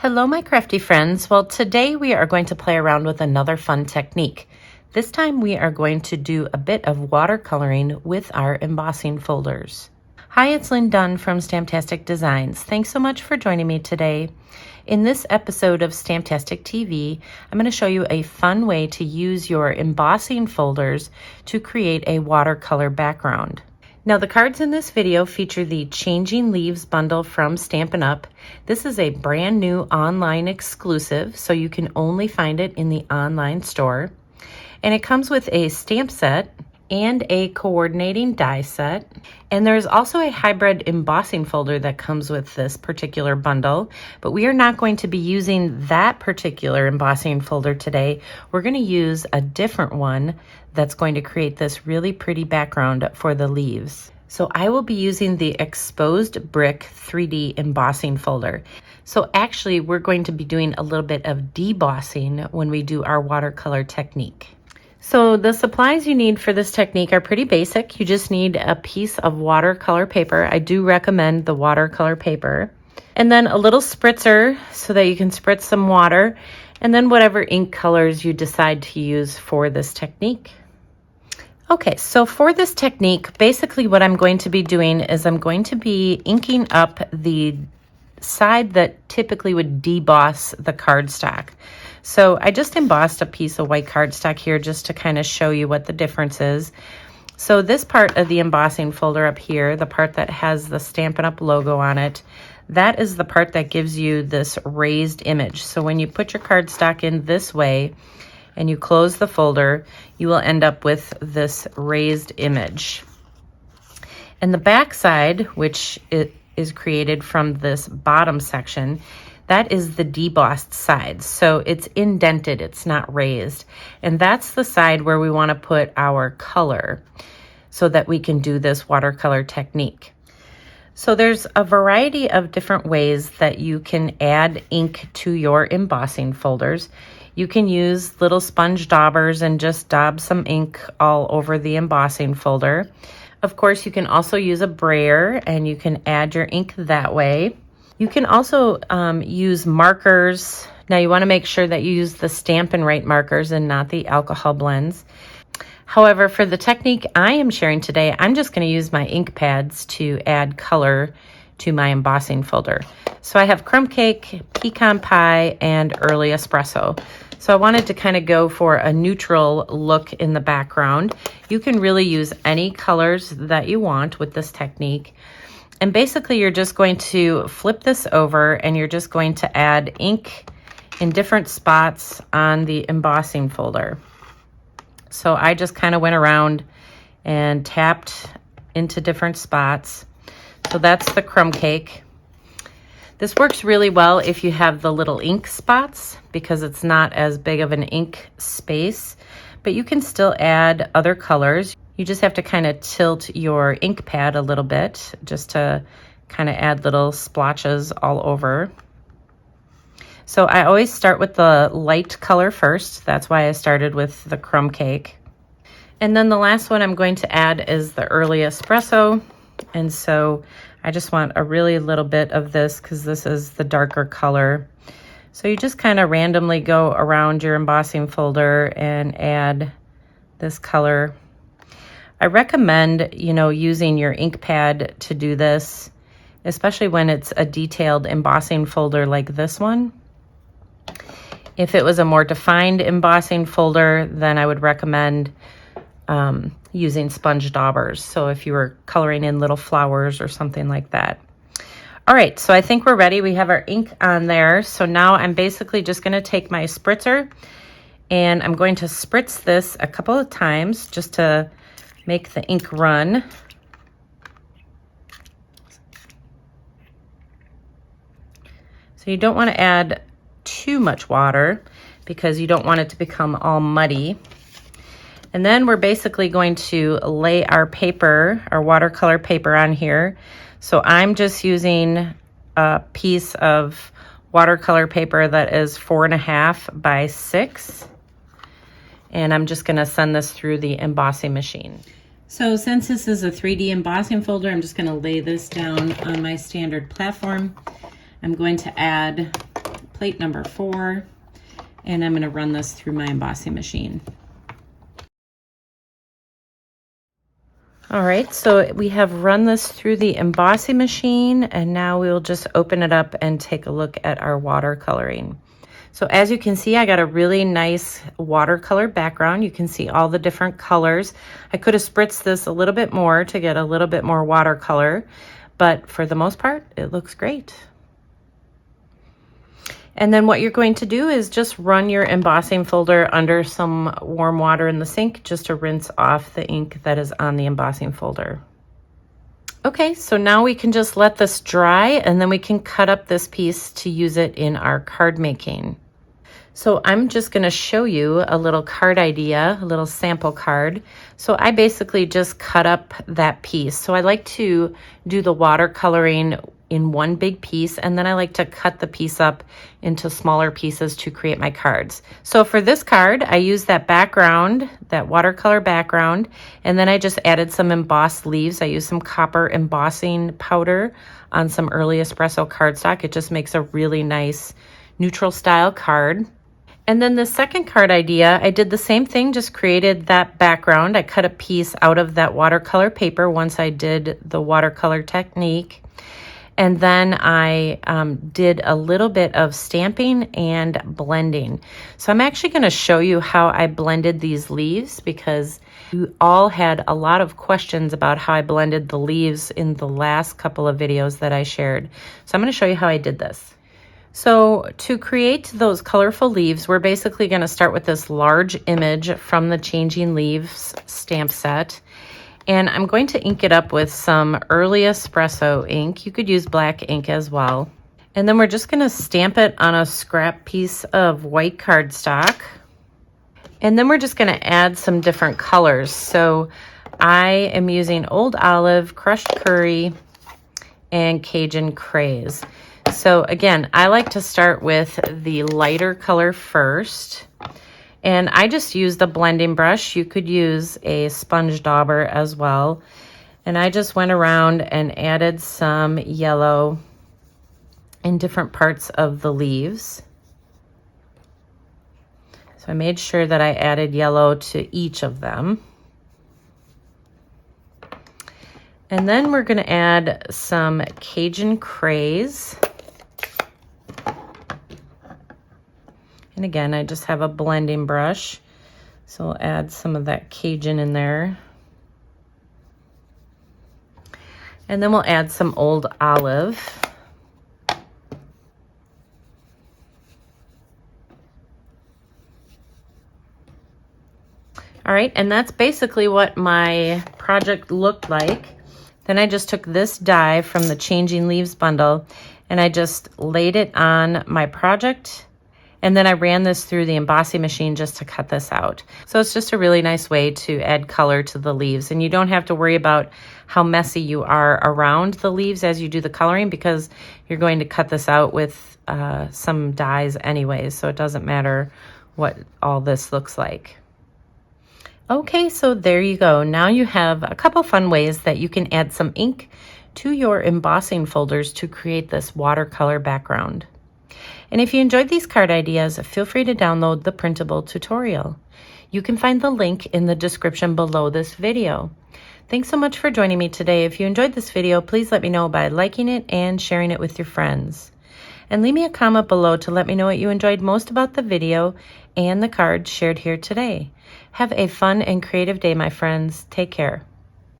Hello, my crafty friends. Well, today we are going to play around with another fun technique. This time we are going to do a bit of watercoloring with our embossing folders. Hi, it's Lynn Dunn from Stamptastic Designs. Thanks so much for joining me today. In this episode of Stamptastic TV, I'm going to show you a fun way to use your embossing folders to create a watercolor background. Now, the cards in this video feature the Changing Leaves bundle from Stampin Up. This is a brand new online exclusive, so you can only find it in the online store. And it comes with a stamp set and a coordinating die set. And there's also a hybrid embossing folder that comes with this particular bundle, but we are not going to be using that particular embossing folder today. We're going to use a different one that's going to create this really pretty background for the leaves. So I will be using the Exposed Brick 3D embossing folder. So actually, we're going to be doing a little bit of debossing when we do our watercolor technique. So the supplies you need for this technique are pretty basic. You just need a piece of watercolor paper. I do recommend the watercolor paper. And then a little spritzer so that you can spritz some water. And then whatever ink colors you decide to use for this technique. Okay, so for this technique, basically what I'm going to be doing is I'm going to be inking up the side that typically would deboss the cardstock. So I just embossed a piece of white cardstock here just to kind of show you what the difference is. So this part of the embossing folder up here, the part that has the Stampin' Up logo on it, that is the part that gives you this raised image. So when you put your cardstock in this way and you close the folder, you will end up with this raised image. And the back side, which is created from this bottom section, that is the debossed side. So it's indented, it's not raised. And that's the side where we want to put our color so that we can do this watercolor technique. So there's a variety of different ways that you can add ink to your embossing folders. You can use little sponge daubers and just daub some ink all over the embossing folder. Of course, you can also use a brayer and you can add your ink that way. You can also use markers. Now you want to make sure that you use the Stampin' Right markers and not the alcohol blends. However, for the technique I am sharing today, I'm just going to use my ink pads to add color to my embossing folder. So I have crumb cake, pecan pie, and early espresso. So I wanted to kind of go for a neutral look in the background. You can really use any colors that you want with this technique. And basically you're just going to flip this over and you're just going to add ink in different spots on the embossing folder. So I just kind of went around and tapped into different spots. So that's the crumb cake. This works really well if you have the little ink spots because it's not as big of an ink space, but you can still add other colors. You just have to kind of tilt your ink pad a little bit just to kind of add little splotches all over. So I always start with the light color first. That's why I started with the crumb cake. And then the last one I'm going to add is the early espresso. And so I just want a really little bit of this because this is the darker color. So you just kind of randomly go around your embossing folder and add this color. I recommend, using your ink pad to do this, especially when it's a detailed embossing folder like this one. If it was a more defined embossing folder, then I would recommend using sponge daubers. So if you were coloring in little flowers or something like that. All right, so I think we're ready. We have our ink on there. So now I'm basically just going to take my spritzer and I'm going to spritz this a couple of times just to make the ink run. So you don't want to add too much water because you don't want it to become all muddy. And then we're basically going to lay our paper, our watercolor paper on here. So I'm just using a piece of watercolor paper that is 4.5 by 6. And I'm just gonna send this through the embossing machine. So since this is a 3D embossing folder, I'm just gonna lay this down on my standard platform. I'm going to add plate number 4, and I'm going to run this through my embossing machine. All right, so we have run this through the embossing machine, and now we'll just open it up and take a look at our watercoloring. So as you can see, I got a really nice watercolor background. You can see all the different colors. I could have spritzed this a little bit more to get a little bit more watercolor, but for the most part, it looks great. And then what you're going to do is just run your embossing folder under some warm water in the sink just to rinse off the ink that is on the embossing folder. Okay, so now we can just let this dry, and then we can cut up this piece to use it in our card making. So I'm just going to show you a little card idea, a little sample card. So I basically just cut up that piece. So I like to do the watercoloring in one big piece, and then I like to cut the piece up into smaller pieces to create my cards. So for this card, I used that background, that watercolor background, and then I just added some embossed leaves. I used some copper embossing powder on some early espresso cardstock. It just makes a really nice neutral style card. And then the second card idea, I did the same thing, just created that background. I cut a piece out of that watercolor paper once I did the watercolor technique. And then I did a little bit of stamping and blending. So I'm actually going to show you how I blended these leaves, because you all had a lot of questions about how I blended the leaves in the last couple of videos that I shared. So I'm going to show you how I did this. So to create those colorful leaves, we're basically going to start with this large image from the Changing Leaves stamp set. And I'm going to ink it up with some early espresso ink. You could use black ink as well. And then we're just going to stamp it on a scrap piece of white cardstock. And then we're just going to add some different colors. So I am using Old Olive, Crushed Curry, and Cajun Craze. So again, I like to start with the lighter color first. And I just used the blending brush. You could use a sponge dauber as well. And I just went around and added some yellow in different parts of the leaves. So I made sure that I added yellow to each of them. And then we're going to add some Cajun Craze. And again, I just have a blending brush, so we'll add some of that Cajun in there. And then we'll add some Old Olive. All right, and that's basically what my project looked like. Then I just took this die from the Changing Leaves bundle, and I just laid it on my project. And then I ran this through the embossing machine just to cut this out. So it's just a really nice way to add color to the leaves. And you don't have to worry about how messy you are around the leaves as you do the coloring, because you're going to cut this out with some dyes anyways. So it doesn't matter what all this looks like. Okay, so there you go. Now you have a couple fun ways that you can add some ink to your embossing folders to create this watercolor background. And if you enjoyed these card ideas, feel free to download the printable tutorial. You can find the link in the description below this video. Thanks so much for joining me today. If you enjoyed this video, please let me know by liking it and sharing it with your friends. And leave me a comment below to let me know what you enjoyed most about the video and the cards shared here today. Have a fun and creative day, my friends. Take care.